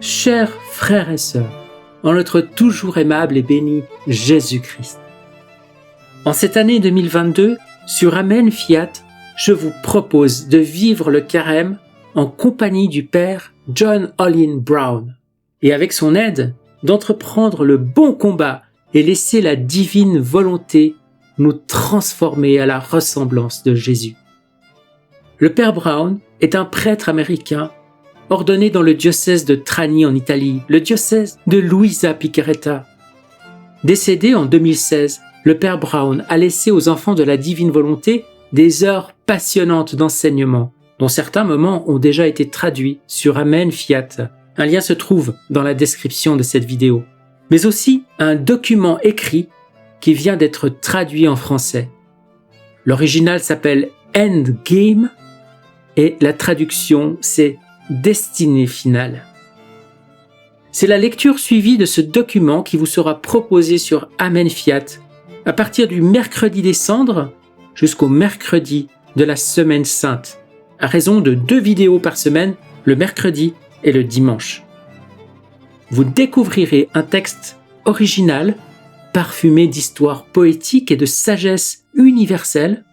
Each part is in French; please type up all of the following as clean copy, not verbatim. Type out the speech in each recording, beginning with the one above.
chers frères et sœurs, en notre toujours aimable et béni Jésus-Christ. En cette année 2022, sur Amen Fiat, je vous propose de vivre le carême en compagnie du Père John Olin Brown et avec son aide d'entreprendre le bon combat et laisser la divine volonté nous transformer à la ressemblance de Jésus. Le Père Brown est un prêtre américain ordonné dans le diocèse de Trani en Italie, le diocèse de Luisa Picaretta. Décédé en 2016, le Père Brown a laissé aux enfants de la divine volonté des heures passionnantes d'enseignement, dont certains moments ont déjà été traduits sur Amen Fiat. Un lien se trouve dans la description de cette vidéo. Mais aussi un document écrit qui vient d'être traduit en français. L'original s'appelle Endgame et la traduction c'est Destinée finale. C'est la lecture suivie de ce document qui vous sera proposé sur Amen Fiat à partir du mercredi des cendres jusqu'au mercredi de la Semaine Sainte, à raison de 2 vidéos par semaine, le mercredi et le dimanche. Vous découvrirez un texte original, parfumé d'histoire poétique et de sagesse universelle,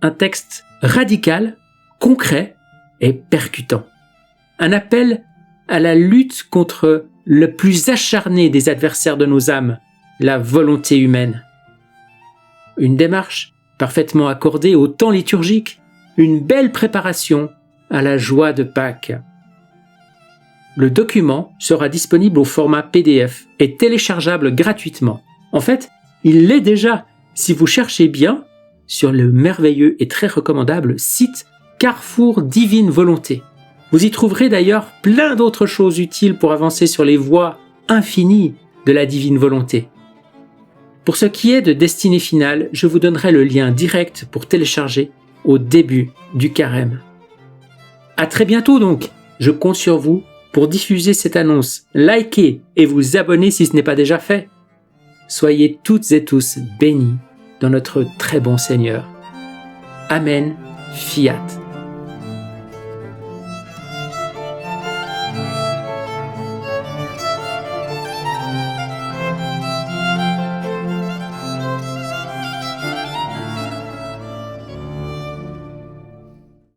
un texte radical, concret et percutant. Un appel à la lutte contre le plus acharné des adversaires de nos âmes, la volonté humaine. Une démarche parfaitement accordée au temps liturgique, une belle préparation à la joie de Pâques. Le document sera disponible au format PDF et téléchargeable gratuitement. En fait, il l'est déjà si vous cherchez bien sur le merveilleux et très recommandable site Carrefour Divine Volonté. Vous y trouverez d'ailleurs plein d'autres choses utiles pour avancer sur les voies infinies de la divine volonté. Pour ce qui est de Destinée finale, je vous donnerai le lien direct pour télécharger au début du carême. À très bientôt donc, je compte sur vous pour diffuser cette annonce, liker et vous abonner si ce n'est pas déjà fait. Soyez toutes et tous bénis dans notre très bon Seigneur. Amen Fiat.